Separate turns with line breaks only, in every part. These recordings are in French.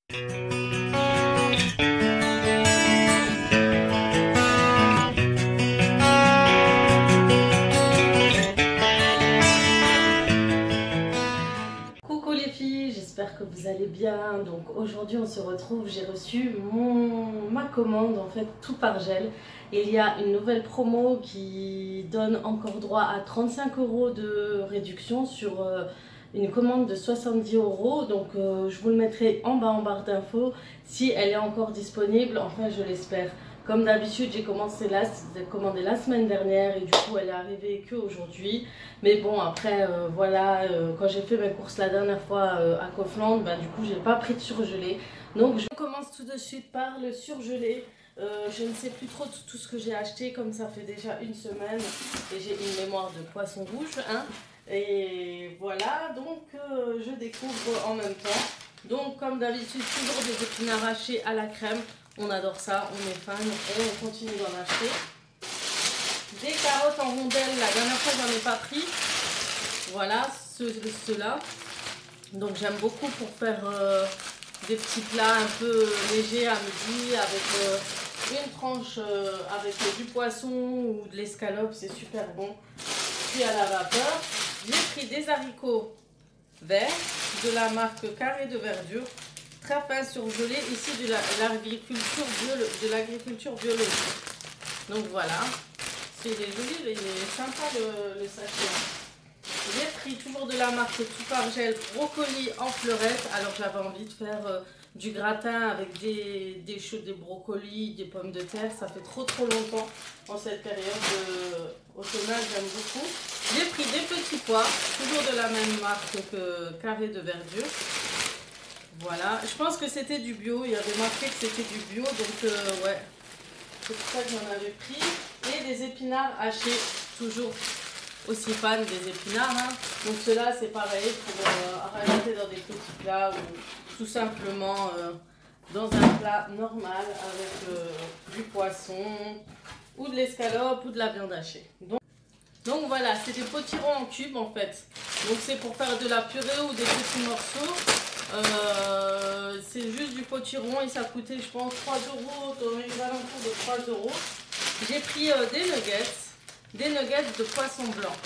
Coucou les filles, j'espère que vous allez bien. Donc aujourd'hui on se retrouve, j'ai reçu ma commande en fait tout par gel. Il y a une nouvelle promo qui donne encore droit à 35 € de réduction sur une commande de 70 €. Donc je vous le mettrai en bas en barre d'infos si elle est encore disponible, enfin je l'espère. Comme d'habitude, j'ai commandé la semaine dernière et du coup elle est arrivée qu'aujourd'hui. Mais bon, après, voilà, quand j'ai fait mes courses la dernière fois à Kaufland, bah, du coup, j'ai pas pris de surgelé. Donc, je commence tout de suite par le surgelé. Je ne sais plus trop tout ce que j'ai acheté, comme ça fait déjà une semaine. Et j'ai une mémoire de poisson rouge, hein. Et voilà, donc je découvre en même temps. Donc, comme d'habitude, toujours des épinards hachés à la crème. On adore ça, on est fan et on continue d'en acheter. Des carottes en rondelles, la dernière fois j'en ai pas pris. Voilà, ceux-là. Donc j'aime beaucoup pour faire des petits plats un peu légers à midi avec une tranche avec du poisson ou de l'escalope, c'est super bon. Puis à la vapeur. J'ai pris des haricots verts de la marque Carré de Verdure. Très fin surgelé, ici de l'agriculture biologique. Donc voilà, il est joli, il est sympa le sachet. J'ai pris toujours de la marque Tout par Gel brocoli en fleurette. Alors j'avais envie de faire du gratin avec des brocolis, des pommes de terre. Ça fait trop longtemps en cette période automnale, j'aime beaucoup. J'ai pris des petits pois, toujours de la même marque que Carré de Verdure. Voilà, je pense que c'était du bio, il y avait marqué que c'était du bio, donc ouais, c'est pour ça que j'en avais pris. Et des épinards hachés, toujours aussi fan des épinards, hein. Donc ceux-là c'est pareil pour rajouter dans des petits plats ou tout simplement dans un plat normal avec du poisson ou de l'escalope ou de la viande hachée. Donc voilà, c'est des potirons en cubes en fait. Donc c'est pour faire de la purée ou des petits morceaux. C'est juste du potiron et ça coûtait je pense 3 €, dans les alentours de 3 €. J'ai pris des nuggets de poisson blanc.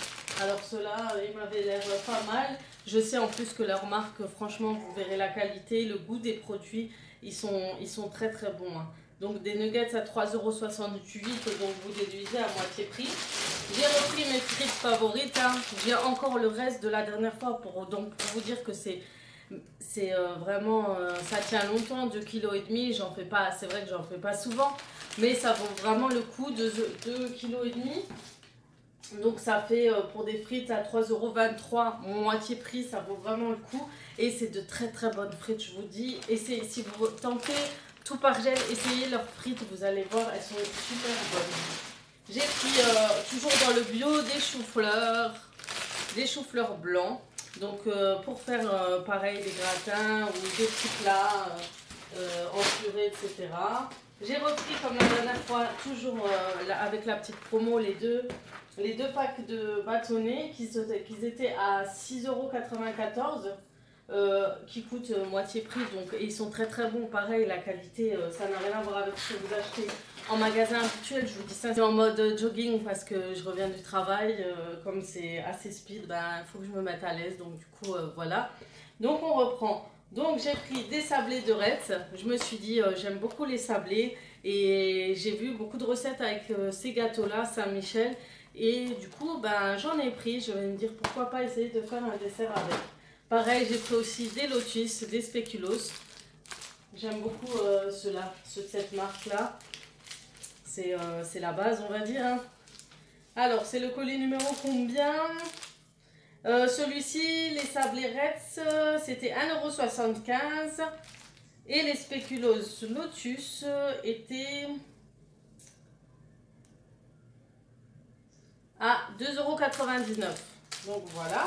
Alors ceux-là, ils m'avaient l'air pas mal. Je sais en plus que leur marque, franchement, vous verrez la qualité, le goût des produits, ils sont très bons, hein. Donc des nuggets à 3,68 €, donc vous déduisez à moitié prix. J'ai repris mes frites favorites, hein. J'ai encore le reste de la dernière fois pour vous dire que c'est vraiment, ça tient longtemps, 2,5 kg, j'en fais pas, c'est vrai que j'en fais pas souvent, mais ça vaut vraiment le coup de 2,5 kg. Donc ça fait pour des frites à 3,23 €, moitié prix, ça vaut vraiment le coup. Et c'est de très bonnes frites, je vous dis. Et si vous tentez Tout par Gel, essayez leurs frites, vous allez voir, elles sont super bonnes. J'ai pris toujours dans le bio des choux-fleurs blancs. Donc pour faire pareil des gratins ou des petits plats en purée, etc. J'ai repris comme la dernière fois, toujours avec la petite promo, les deux packs de bâtonnets qui étaient à 6,94 €, qui coûtent moitié prix. Donc, et ils sont très bons, pareil, la qualité, ça n'a rien à voir avec ce que vous achetez en magasin habituel. Je vous dis ça, c'est en mode jogging parce que je reviens du travail, comme c'est assez speed, ben, il faut que je me mette à l'aise, donc du coup voilà. Donc on reprend. Donc j'ai pris des sablés de Retz. Je me suis dit j'aime beaucoup les sablés et j'ai vu beaucoup de recettes avec ces gâteaux là Saint-Michel et du coup ben j'en ai pris. Je vais me dire pourquoi pas essayer de faire un dessert avec. Pareil, j'ai pris aussi des lotus, des spéculoos. J'aime beaucoup ceux-là, ceux de cette marque là. C'est la base, on va dire, hein. Alors c'est le colis numéro combien? Celui-ci, les sablés Retz, c'était 1,75 € et les spéculoos Lotus étaient à 2,99 €. Donc voilà.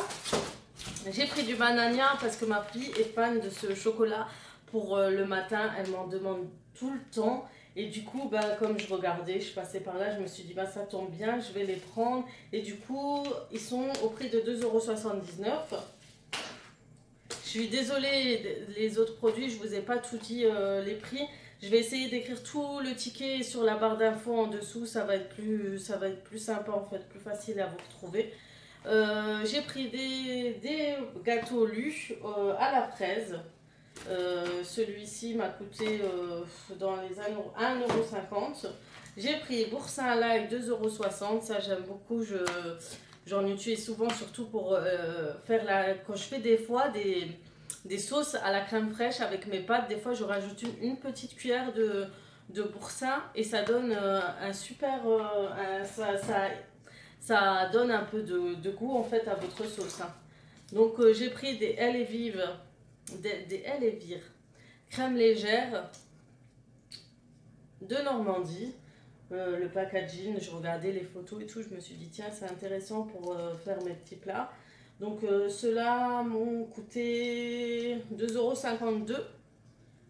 J'ai pris du banania parce que ma fille est fan de ce chocolat pour le matin. Elle m'en demande tout le temps. Et du coup, ben, comme je regardais, je passais par là, je me suis dit, ben, ça tombe bien, je vais les prendre. Et du coup, ils sont au prix de 2,79 €. suis désolée, les autres produits, je vous ai pas tout dit les prix. Je vais essayer d'écrire tout le ticket sur la barre d'infos en dessous, ça va être plus sympa en fait, plus facile à vous retrouver. J'ai pris des gâteaux lus à la fraise. Celui-ci m'a coûté dans les 1,50 €. J'ai pris boursin à l'ail 2,60 €. Ça j'aime beaucoup, j'en utilise souvent surtout pour faire quand je fais des fois des sauces à la crème fraîche avec mes pâtes. Des fois je rajoute une petite cuillère de boursin et ça donne un super... ça donne un peu de goût en fait à votre sauce. Hein. Donc j'ai pris des L et Vive, des L et Vire, crème légère de Normandie. Le packaging, je regardais les photos et tout, je me suis dit tiens c'est intéressant pour faire mes petits plats. Donc ceux-là m'ont coûté 2,52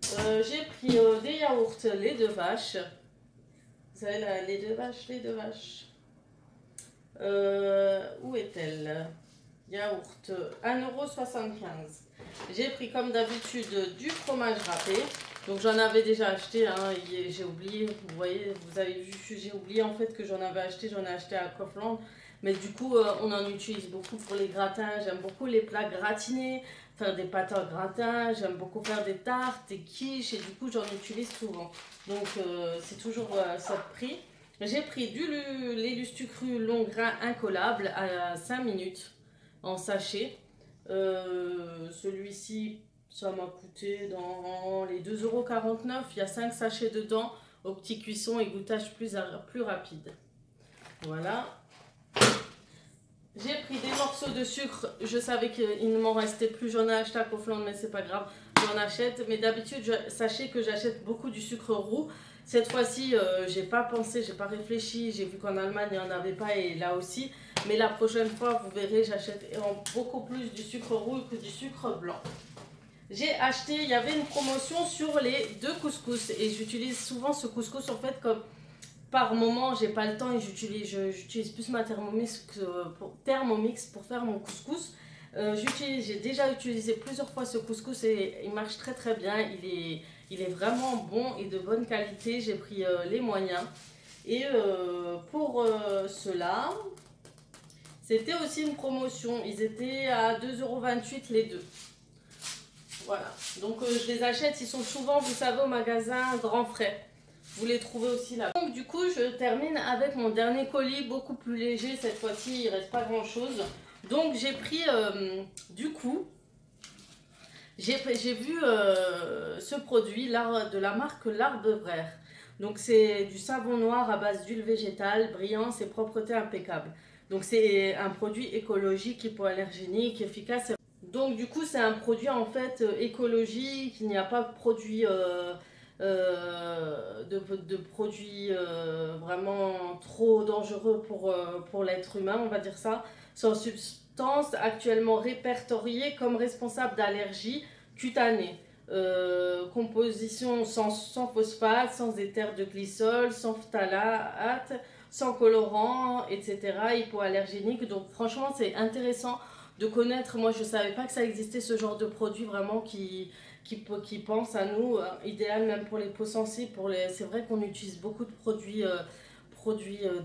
€. J'ai pris des yaourts lait de vache. Vous savez là, lait de vache. Où est-elle? Yaourt 1,75 €. J'ai pris comme d'habitude du fromage râpé. Donc j'en avais déjà acheté, hein, j'ai oublié, vous voyez, vous avez vu, j'ai oublié en fait que j'en ai acheté à Kaufland. Mais du coup, on en utilise beaucoup pour les gratins. J'aime beaucoup les plats gratinés, faire des pâtes en gratin. J'aime beaucoup faire des tartes, des quiches et du coup, j'en utilise souvent. Donc c'est toujours ça de prix. J'ai pris du lait Lustucru long grain incollable à 5 minutes en sachet. Celui-ci, ça m'a coûté dans les 2,49 €. Il y a 5 sachets dedans au petit cuisson et goûtage plus rapide. Voilà. J'ai pris des morceaux de sucre. Je savais qu'il ne m'en restait plus. J'en ai acheté à Kaufland, mais c'est pas grave. J'en achète. Mais d'habitude, sachez que j'achète beaucoup du sucre roux. Cette fois-ci, j'ai pas pensé, j'ai pas réfléchi. J'ai vu qu'en Allemagne, il n'y en avait pas et là aussi. Mais la prochaine fois, vous verrez, j'achète beaucoup plus du sucre roux que du sucre blanc. J'ai acheté, il y avait une promotion sur les 2 couscous. Et j'utilise souvent ce couscous en fait comme... Par moment, j'ai pas le temps et j'utilise plus ma Thermomix pour faire mon couscous. J'ai déjà utilisé plusieurs fois ce couscous et il marche très très bien. Il est vraiment bon et de bonne qualité. J'ai pris les moyens. Et pour ceux-là, c'était aussi une promotion. Ils étaient à 2,28 € les deux. Voilà. Donc je les achète. Ils sont souvent, vous savez, au magasin Grand Frais. Vous les trouvez aussi là. Donc du coup, je termine avec mon dernier colis, beaucoup plus léger. Cette fois-ci, il ne reste pas grand-chose. Donc j'ai pris, du coup, j'ai vu ce produit de la marque L'Arbre Vert. Donc c'est du savon noir à base d'huile végétale, brillance et propreté impeccable. Donc c'est un produit écologique, hypoallergénique, efficace. Donc du coup, c'est un produit en fait écologique. Il n'y a pas de produit... de produits vraiment trop dangereux pour l'être humain, on va dire ça, sans substances actuellement répertoriées comme responsables d'allergies cutanées. Composition sans phosphate, sans éther de glycol, sans phtalate, sans colorant, etc. Hypoallergénique. Donc franchement, c'est intéressant de connaître. Moi, je ne savais pas que ça existait, ce genre de produit vraiment qui pense à nous, idéal même pour les peaux sensibles. C'est vrai qu'on utilise beaucoup de produits,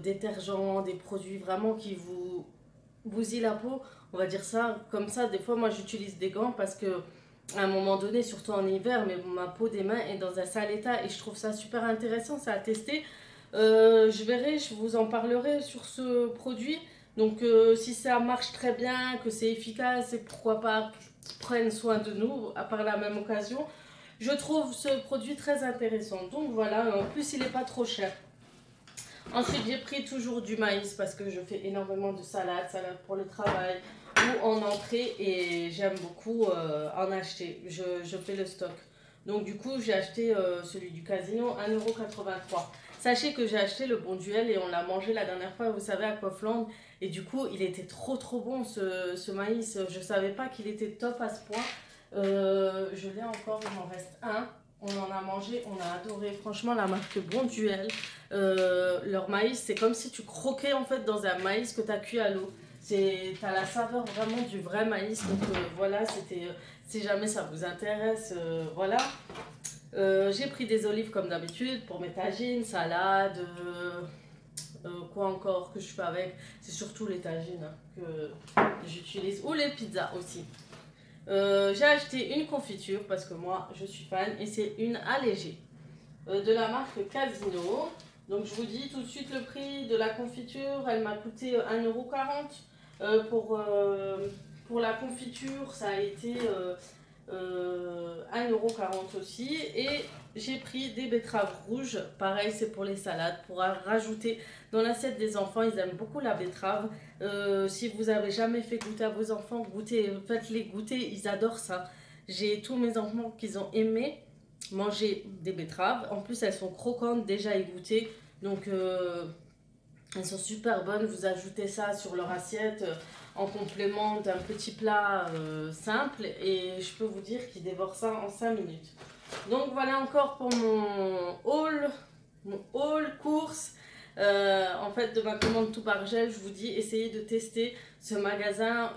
détergents, des produits vraiment qui vous bousillent la peau, on va dire ça comme ça. Des fois, moi, j'utilise des gants parce que à un moment donné, surtout en hiver, mais ma peau des mains est dans un sale état et je trouve ça super intéressant, ça à tester. Je verrai, je vous en parlerai sur ce produit. Donc si ça marche très bien, que c'est efficace et pourquoi pas prennent soin de nous à par la même occasion, je trouve ce produit très intéressant. Donc voilà, en plus il n'est pas trop cher. Ensuite j'ai pris toujours du maïs parce que je fais énormément de salade pour le travail ou en entrée et j'aime beaucoup en acheter, je fais le stock. Donc du coup j'ai acheté celui du Casino 1,83 €. Sachez que j'ai acheté le Bonduelle et on l'a mangé la dernière fois, vous savez, à Kaufland. Et du coup, il était trop bon ce maïs. Je ne savais pas qu'il était top à ce point. Je l'ai encore, il m'en reste un. On en a mangé, on a adoré. Franchement, la marque Bonduelle, leur maïs, c'est comme si tu croquais en fait dans un maïs que tu as cuit à l'eau. T'as la saveur vraiment du vrai maïs. Donc voilà, c'était si jamais ça vous intéresse, voilà. J'ai pris des olives comme d'habitude pour mes tagines, salades, quoi encore que je fais avec. C'est surtout les tagines hein, que j'utilise, ou les pizzas aussi. J'ai acheté une confiture parce que moi je suis fan et c'est une allégée de la marque Casino. Donc je vous dis tout de suite le prix de la confiture, elle m'a coûté 1,40 €. Pour la confiture, ça a été 1,40 € aussi. Et j'ai pris des betteraves rouges, pareil c'est pour les salades, pour rajouter dans l'assiette des enfants, ils aiment beaucoup la betterave. Si vous avez jamais fait goûter à vos enfants, faites-les goûter, ils adorent ça. J'ai tous mes enfants qui ont aimé manger des betteraves. En plus, elles sont croquantes, déjà égouttées. Donc, elles sont super bonnes. Vous ajoutez ça sur leur assiette en complément d'un petit plat simple. Et je peux vous dire qu'ils dévorent ça en 5 minutes. Donc, voilà encore pour mon haul course. En fait, de ma commande tout par gel, je vous dis, essayez de tester ce magasin.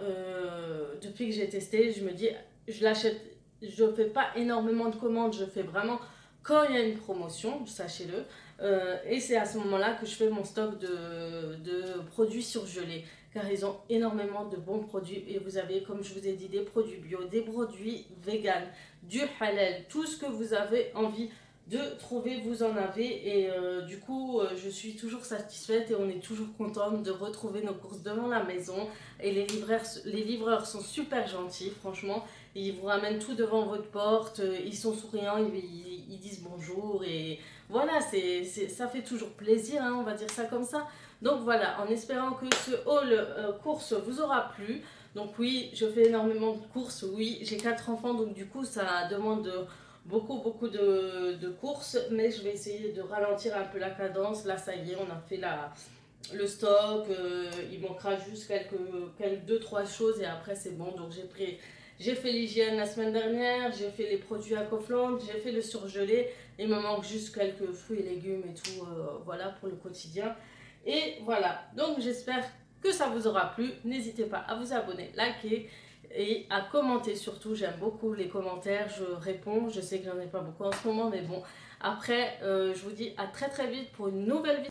Depuis que j'ai testé, je me dis, je l'achète. Je ne fais pas énormément de commandes, je fais vraiment quand il y a une promotion, sachez-le. Et c'est à ce moment-là que je fais mon stock de produits surgelés. Car ils ont énormément de bons produits. Et vous avez, comme je vous ai dit, des produits bio, des produits vegan, du halal, tout ce que vous avez envie de trouver, vous en avez. Et du coup, je suis toujours satisfaite et on est toujours contente de retrouver nos courses devant la maison. Et les livreurs sont super gentils, franchement. Ils vous ramènent tout devant votre porte, ils sont souriants, ils disent bonjour. Et voilà, ça fait toujours plaisir, hein, on va dire ça comme ça. Donc voilà, en espérant que ce haul course vous aura plu. Donc oui, je fais énormément de courses, oui, j'ai 4 enfants, donc du coup ça demande beaucoup de courses, mais je vais essayer de ralentir un peu la cadence. Là ça y est, on a fait le stock, il manquera juste quelques 2-3 choses et après c'est bon. Donc j'ai fait l'hygiène la semaine dernière, j'ai fait les produits Aquafland, j'ai fait le surgelé. Il me manque juste quelques fruits et légumes et tout, voilà, pour le quotidien. Et voilà, donc j'espère que ça vous aura plu. N'hésitez pas à vous abonner, liker et à commenter surtout. J'aime beaucoup les commentaires, je réponds. Je sais que j'en ai pas beaucoup en ce moment, mais bon. Après, je vous dis à très vite pour une nouvelle vidéo.